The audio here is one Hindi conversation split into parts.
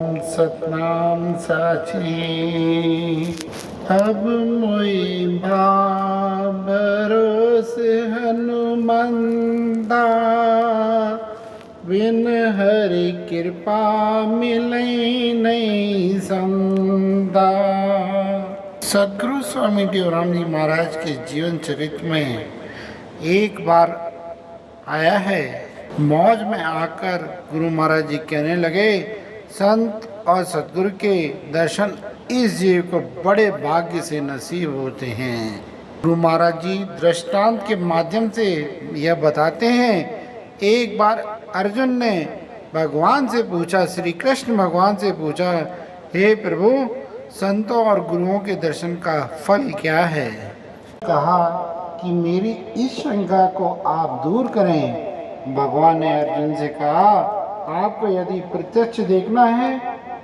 सतनाम साची अब मोई भरोस हनुमंदा बिन हरि कृपा मिले नहीं संदा। सदगुरु स्वामी देवराम जी महाराज के जीवन चरित्र में एक बार आया है। मौज में आकर गुरु महाराज जी कहने लगे, संत और सतगुरु के दर्शन इस जीव को बड़े भाग्य से नसीब होते हैं। गुरु महाराज जी दृष्टांत के माध्यम से यह बताते हैं। एक बार अर्जुन ने भगवान से पूछा, श्री कृष्ण भगवान से पूछा, हे प्रभु, संतों और गुरुओं के दर्शन का फल क्या है? कहा कि मेरी इस शंका को आप दूर करें। भगवान ने अर्जुन से कहा, आपको यदि प्रत्यक्ष देखना है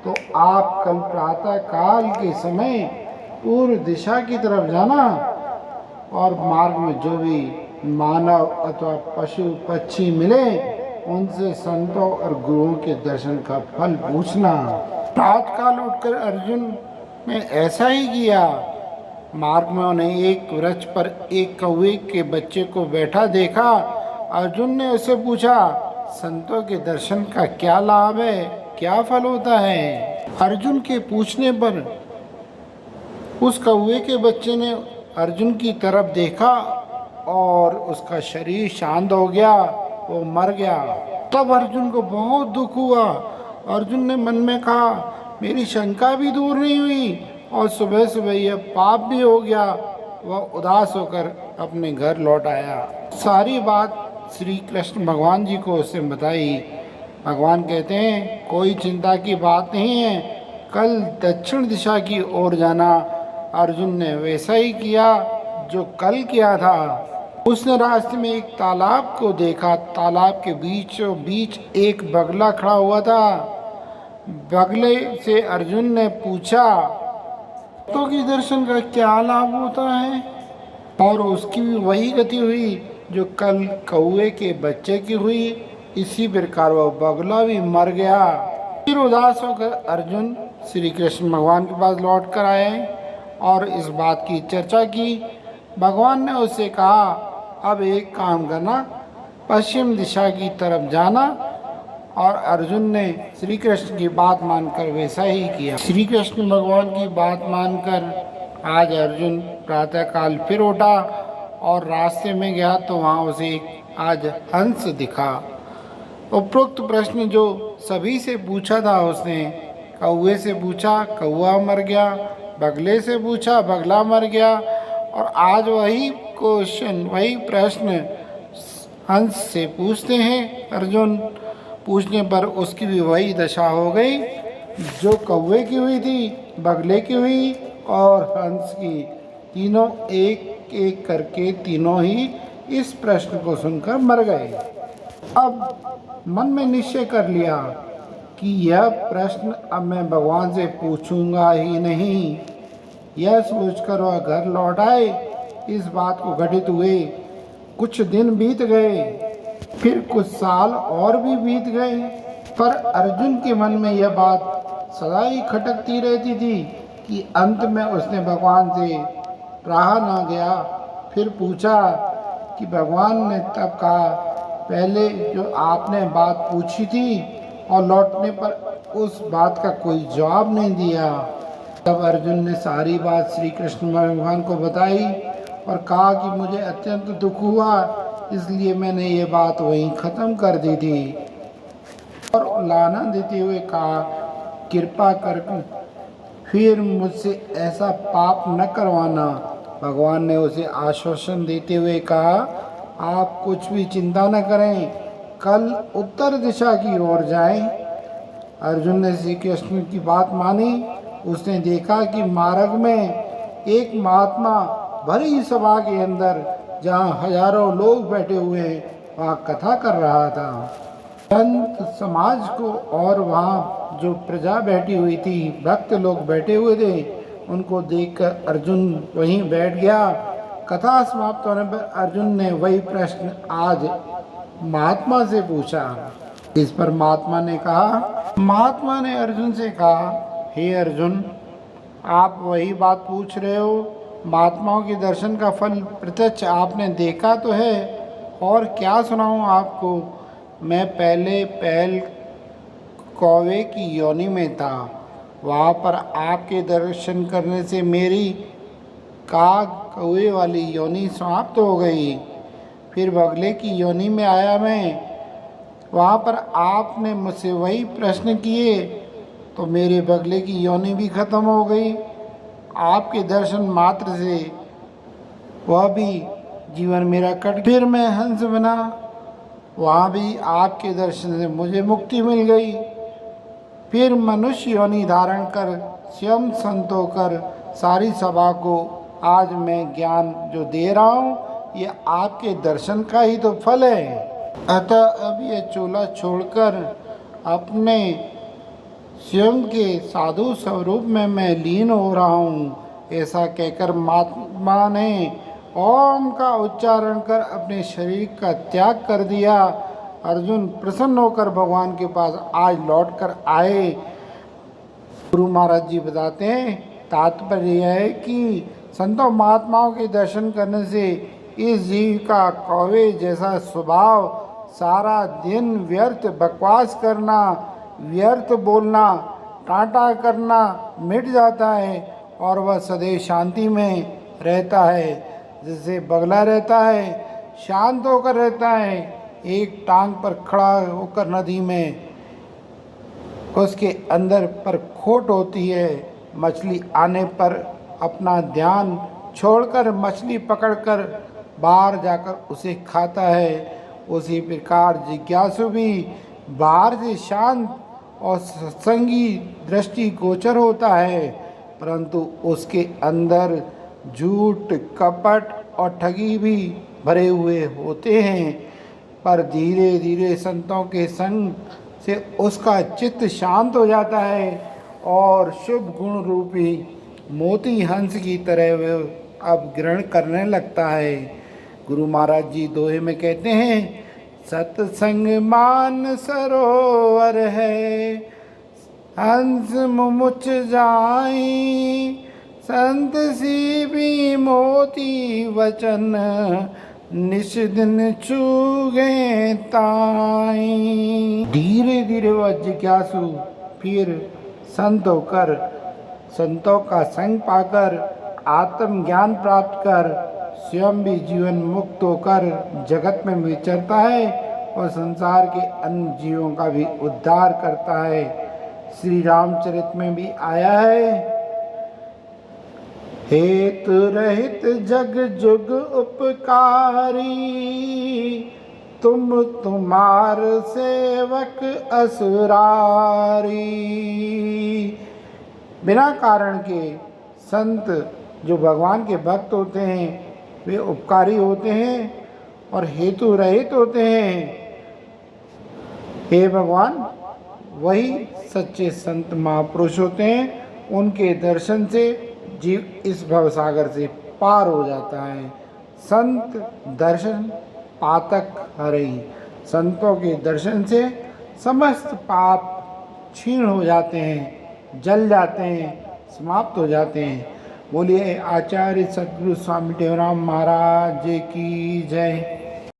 तो आप कल प्रातः काल के समय पूर्व दिशा की तरफ जाना और मार्ग में जो भी मानव अथवा पशु पक्षी मिले उनसे संतों और गुरुओं के दर्शन का फल पूछना। प्रातःकाल उठकर अर्जुन ने ऐसा ही किया। मार्ग में उन्हें एक वृक्ष पर एक कौवे के बच्चे को बैठा देखा। अर्जुन ने उससे पूछा, संतों के दर्शन का क्या लाभ है, क्या फल होता है? अर्जुन के पूछने पर उस कौवे के बच्चे ने अर्जुन की तरफ देखा और उसका शरीर शांत हो गया, वो मर गया। तब अर्जुन को बहुत दुख हुआ। अर्जुन ने मन में कहा, मेरी शंका भी दूर नहीं हुई और सुबह सुबह यह पाप भी हो गया। वह उदास होकर अपने घर लौट आया। सारी बात श्री कृष्ण भगवान जी को उससे बताई। भगवान कहते हैं, कोई चिंता की बात नहीं है, कल दक्षिण दिशा की ओर जाना। अर्जुन ने वैसा ही किया जो कल किया था। उसने रास्ते में एक तालाब को देखा। तालाब के बीचों बीच एक बगला खड़ा हुआ था। बगले से अर्जुन ने पूछा, तो की दर्शन का क्या लाभ होता है? और उसकी भी वही गति हुई जो कल कौवे के बच्चे की हुई। इसी प्रकार वह बगला भी मर गया। फिर उदास होकर अर्जुन श्री कृष्ण भगवान के पास लौट कर आए और इस बात की चर्चा की। भगवान ने उससे कहा, अब एक काम करना, पश्चिम दिशा की तरफ जाना। और अर्जुन ने श्री कृष्ण की बात मानकर वैसा ही किया। श्री कृष्ण भगवान की बात मानकर आज अर्जुन प्रातःकाल फिर उठा और रास्ते में गया तो वहाँ उसे एक आज हंस दिखा। उपरोक्त प्रश्न जो सभी से पूछा था उसने, कौवे से पूछा, कौवा मर गया, बगले से पूछा, बगला मर गया, और आज वही क्वेश्चन, वही प्रश्न हंस से पूछते हैं अर्जुन। पूछने पर उसकी भी वही दशा हो गई जो कौवे की हुई थी, बगले की हुई और हंस की। तीनों एक एक करके तीनों ही इस प्रश्न को सुनकर मर गए। अब मन में निश्चय कर लिया कि यह प्रश्न अब मैं भगवान से पूछूंगा ही नहीं। यह सोचकर वह घर लौट आए। इस बात को घटित हुए कुछ दिन बीत गए, फिर कुछ साल और भी बीत गए, पर अर्जुन के मन में यह बात सदा ही खटकती रहती थी कि अंत में उसने भगवान से रहा ना गया। फिर पूछा कि भगवान ने तब कहा, पहले जो आपने बात पूछी थी और लौटने पर उस बात का कोई जवाब नहीं दिया। तब अर्जुन ने सारी बात श्री कृष्ण भगवान को बताई और कहा कि मुझे अत्यंत दुख हुआ, इसलिए मैंने ये बात वहीं ख़त्म कर दी थी। और लाना देते हुए कहा, कृपा कर फिर मुझसे ऐसा पाप न करवाना। भगवान ने उसे आश्वासन देते हुए कहा, आप कुछ भी चिंता न करें, कल उत्तर दिशा की ओर जाएं। अर्जुन ने श्री कृष्ण की बात मानी। उसने देखा कि मार्ग में एक महात्मा भरी सभा के अंदर, जहाँ हजारों लोग बैठे हुए हैं, वहाँ कथा कर रहा था। संत समाज को और वहाँ जो प्रजा बैठी हुई थी, भक्त लोग बैठे हुए थे, उनको देखकर अर्जुन वहीं बैठ गया। कथा समाप्त होने पर अर्जुन ने वही प्रश्न आज महात्मा से पूछा। इस पर महात्मा ने कहा, महात्मा ने अर्जुन से कहा, हे अर्जुन, आप वही बात पूछ रहे हो। महात्माओं के दर्शन का फल प्रत्यक्ष आपने देखा तो है, और क्या सुनाऊं आपको। मैं पहले कौवे की योनि में था। वहाँ पर आपके दर्शन करने से मेरी काग कौवे वाली योनि समाप्त हो गई। फिर बगले की योनि में आया मैं। वहाँ पर आपने मुझसे वही प्रश्न किए तो मेरे बगले की योनि भी खत्म हो गई। आपके दर्शन मात्र से वह भी जीवन मेरा कट। फिर मैं हंस बना। वहाँ भी आपके दर्शन से मुझे मुक्ति मिल गई। फिर मनुष्य योनि धारण कर स्वयं संत होकर सारी सभा को आज मैं ज्ञान जो दे रहा हूँ, ये आपके दर्शन का ही तो फल है। अतः अब ये चोला छोड़कर अपने स्वयं के साधु स्वरूप में मैं लीन हो रहा हूँ। ऐसा कहकर महात्मा ने ओम का उच्चारण कर अपने शरीर का त्याग कर दिया। अर्जुन प्रसन्न होकर भगवान के पास आज लौट कर आए। गुरु महाराज जी बताते हैं, तात्पर्य यह है कि संतों महात्माओं के दर्शन करने से इस जीव का कौवे जैसा स्वभाव, सारा दिन व्यर्थ बकवास करना, व्यर्थ बोलना, टाटा करना मिट जाता है और वह सदैव शांति में रहता है। जैसे बगला रहता है, शांत होकर रहता है, एक टांग पर खड़ा होकर नदी में उसके अंदर पर खोट होती है। मछली आने पर अपना ध्यान छोड़कर मछली पकड़कर बाहर जाकर उसे खाता है। उसी प्रकार जिज्ञासु भी बाहर से शांत और सत्संगी दृष्टि गोचर होता है, परंतु उसके अंदर झूठ, कपट और ठगी भी भरे हुए होते हैं। पर धीरे धीरे संतों के संग से उसका चित्त शांत हो जाता है और शुभ गुण रूपी मोती हंस की तरह वह अब ग्रहण करने लगता है। गुरु महाराज जी दोहे में कहते हैं, सत्संग मान सरोवर है, हंस मुमुच जाई, संत सी भी मोती वचन, निश दिन चूगे ताई। धीरे धीरे वह जिज्ञासु फिर संत होकर, संतों का संग पाकर, आत्मज्ञान प्राप्त कर स्वयं भी जीवन मुक्त होकर जगत में विचरता है और संसार के अन्य जीवों का भी उद्धार करता है। श्री रामचरित में भी आया है, हेतु रहित जग जुग उपकारी, तुम तुम्हार सेवक असुरारी। बिना कारण के संत जो भगवान के भक्त होते हैं वे उपकारी होते हैं और हेतु रहित होते हैं। हे भगवान, वही सच्चे संत महापुरुष होते हैं। उनके दर्शन से जीव इस भवसागर से पार हो जाता है। संत दर्शन पातक हरई। संतों के दर्शन से समस्त पाप क्षीण हो जाते हैं, जल जाते हैं, समाप्त हो जाते हैं। बोलिए आचार्य सद्गुरु स्वामी देवराम महाराज की जय।